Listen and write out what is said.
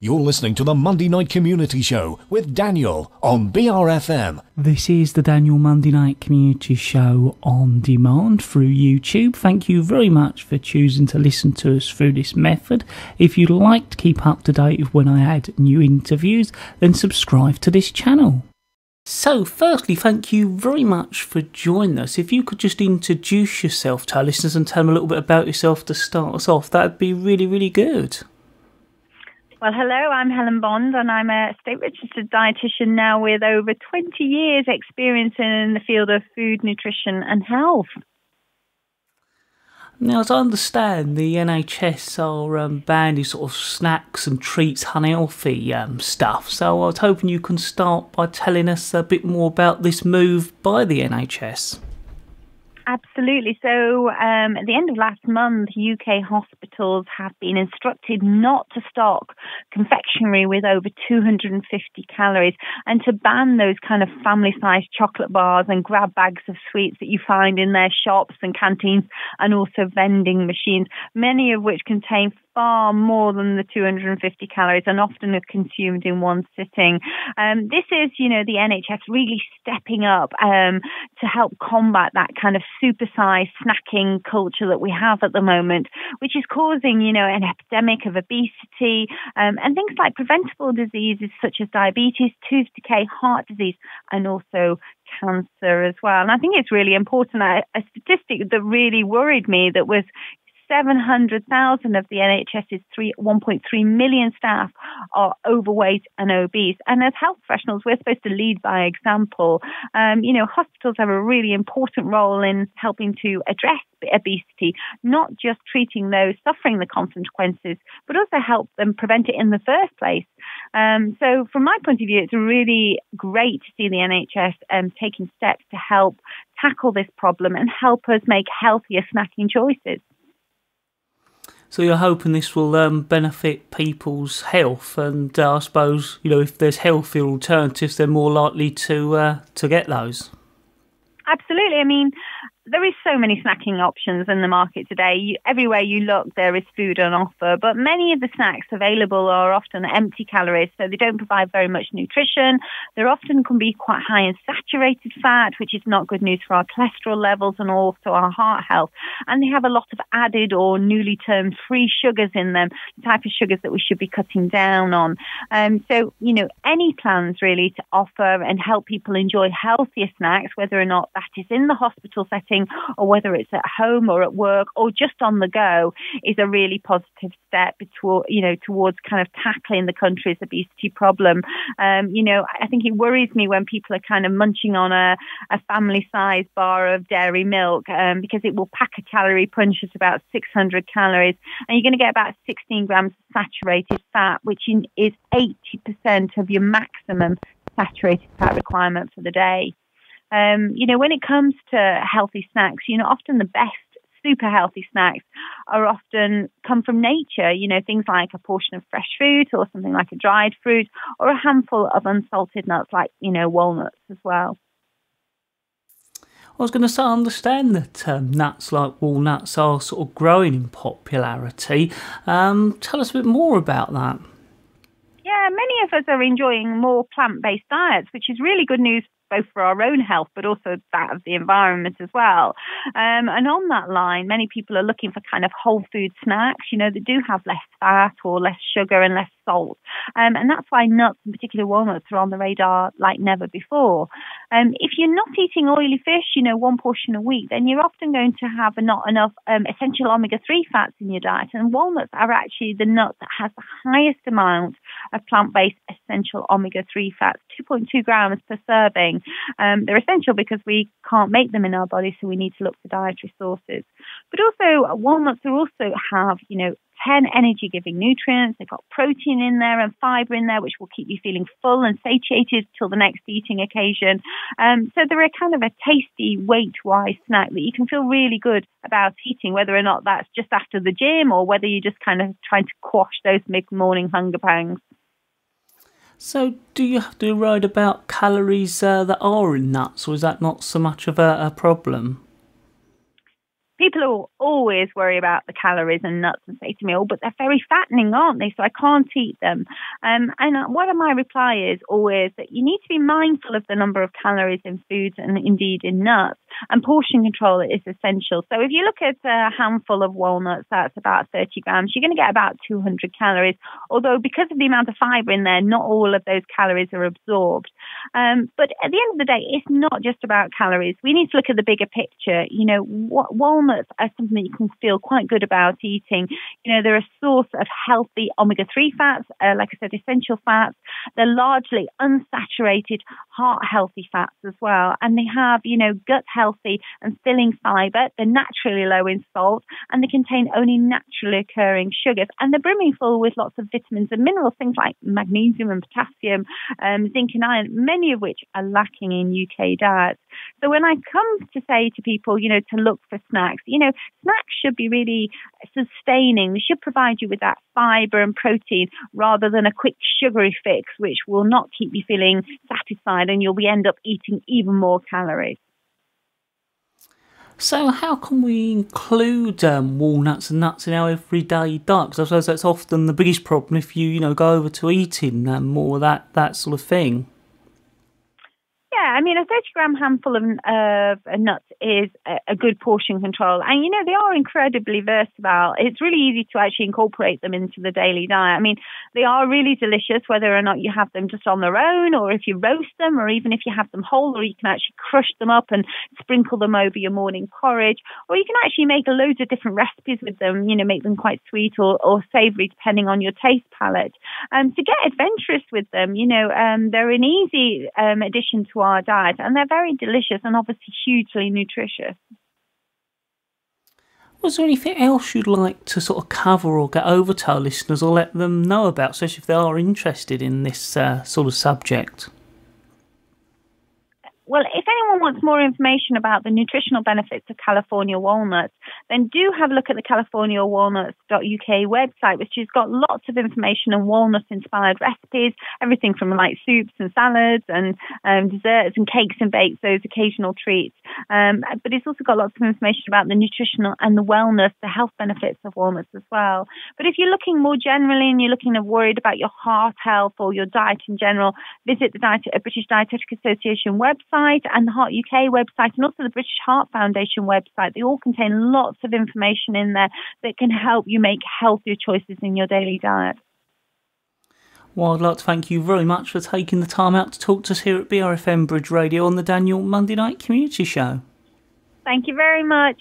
You're listening to the Monday Night Community Show with Daniel on BRFM. This is the Daniel Monday Night Community Show on demand through YouTube. Thank you very much for choosing to listen to us through this method. If you'd like to keep up to date with when I add new interviews, then subscribe to this channel. So, firstly, thank you very much for joining us. If you could just introduce yourself to our listeners and tell them a little bit about yourself to start us off, that'd be really, really good. Well, hello, I'm Helen Bond, and I'm a state-registered dietitian now with over 20 years' experience in the field of food, nutrition and health. Now, as I understand, the NHS are banning sort of snacks and treats, unhealthy stuff, so I was hoping you can start by telling us a bit more about this move by the NHS. Absolutely. So at the end of last month, UK hospitals have been instructed not to stock confectionery with over 250 calories and to ban those kind of family-sized chocolate bars and grab bags of sweets that you find in their shops and canteens and also vending machines, many of which contain far more than the 250 calories and often are consumed in one sitting. This is, the NHS really stepping up to help combat that kind of supersized snacking culture that we have at the moment, which is causing, an epidemic of obesity and things like preventable diseases such as diabetes, tooth decay, heart disease, and also cancer as well. And I think it's really important. A statistic that really worried me that was 700,000 of the NHS's 1.3 million staff are overweight and obese. And as health professionals, we're supposed to lead by example. Hospitals have a really important role in helping to address obesity, not just treating those suffering the consequences, but also help them prevent it in the first place. So from my point of view, it's really great to see the NHS taking steps to help tackle this problem and help us make healthier snacking choices. So you're hoping this will benefit people's health, and I suppose, if there's healthier alternatives, they're more likely to get those. Absolutely. I mean, there is so many snacking options in the market today. Everywhere you look, there is food on offer, but many of the snacks available are often empty calories, so they don't provide very much nutrition. They often can be quite high in saturated fat, which is not good news for our cholesterol levels and also our heart health. And they have a lot of added or newly termed free sugars in them, the type of sugars that we should be cutting down on. So, any plans really to offer and help people enjoy healthier snacks, whether or not that is in the hospital setting or whether it's at home or at work or just on the go, is a really positive step towards kind of tackling the country's obesity problem. I think it worries me when people are kind of munching on a family-sized bar of dairy milk because it will pack a calorie punch at about 600 calories, and you're going to get about 16 grams of saturated fat, which is 80% of your maximum saturated fat requirement for the day. When it comes to healthy snacks, often the best super healthy snacks are often come from nature, things like a portion of fresh fruit or something like a dried fruit or a handful of unsalted nuts like, walnuts as well. I was going to say, I understand that nuts like walnuts are sort of growing in popularity. Tell us a bit more about that. Yeah, many of us are enjoying more plant-based diets, which is really good news both for our own health, but also that of the environment as well. And on that line, many people are looking for kind of whole food snacks, that do have less fat or less sugar and less salt. And that's why nuts, in particular walnuts, are on the radar like never before. If you're not eating oily fish, one portion a week, then you're often going to have not enough essential omega-3 fats in your diet. And walnuts are actually the nut that has the highest amount of plant-based essential omega-3 fats, 2.2 grams per serving. They're essential because we can't make them in our body, so we need to look for dietary sources. But also, walnuts also have, 10 energy-giving nutrients. They've got protein in there and fiber in there, which will keep you feeling full and satiated till the next eating occasion. So they're a kind of a tasty, weight-wise snack that you can feel really good about eating, whether or not that's just after the gym or whether you're just kind of trying to quash those mid-morning hunger pangs. So do you have to worry about calories that are in nuts, or is that not so much of a problem? People always worry about the calories and nuts and say to me, oh, but they're very fattening, aren't they? So I can't eat them. And one of my reply is always that you need to be mindful of the number of calories in foods and indeed in nuts. And portion control is essential. So if you look at a handful of walnuts, that's about 30 grams, you're going to get about 200 calories. Although because of the amount of fiber in there, not all of those calories are absorbed. But at the end of the day, it's not just about calories. We need to look at the bigger picture. You know, walnuts are something that you can feel quite good about eating. You know, they're a source of healthy omega-3 fats, like I said, essential fats. They're largely unsaturated, heart-healthy fats as well. And they have, you know, gut-healthy and filling fiber. They're naturally low in salt, and they contain only naturally occurring sugars. And they're brimming full with lots of vitamins and minerals, things like magnesium and potassium, zinc and iron, many of which are lacking in UK diets. So when I come to say to people, you know, to look for snacks, you know, snacks should be really sustaining. They should provide you with that fiber and protein rather than a quick sugary fix, which will not keep you feeling satisfied and you'll end up eating even more calories. So how can we include walnuts and nuts in our everyday diet? Because I suppose that's often the biggest problem if you go over to eating more of that sort of thing. Yeah, I mean, a 30-gram handful of nuts is a good portion control. And, you know, they are incredibly versatile. It's really easy to actually incorporate them into the daily diet. I mean, they are really delicious, whether or not you have them just on their own, or if you roast them, or even if you have them whole, or you can actually crush them up and sprinkle them over your morning porridge. Or you can actually make loads of different recipes with them, you know, make them quite sweet or savoury, depending on your taste palette. To get adventurous with them, you know, they're an easy addition to our diet, and they're very delicious and obviously hugely nutritious. Was there anything else you'd like to sort of cover or get over to our listeners or let them know about, especially if they are interested in this sort of subject? Well, if anyone wants more information about the nutritional benefits of California walnuts, then do have a look at the californiawalnuts.uk website, which has got lots of information and walnut-inspired recipes, everything from like soups and salads and desserts and cakes and bakes, those occasional treats. But it's also got lots of information about the nutritional and the wellness, the health benefits of walnuts as well. But if you're looking more generally and you're looking worried about your heart health or your diet in general, visit the British Dietetic Association website and the Heart UK website, and also the British Heart Foundation website. They all contain lots of information in there that can help you make healthier choices in your daily diet. Well, I'd like to thank you very much for taking the time out to talk to us here at BRFM Bridge Radio on the Daniel Monday Night Community Show. Thank you very much.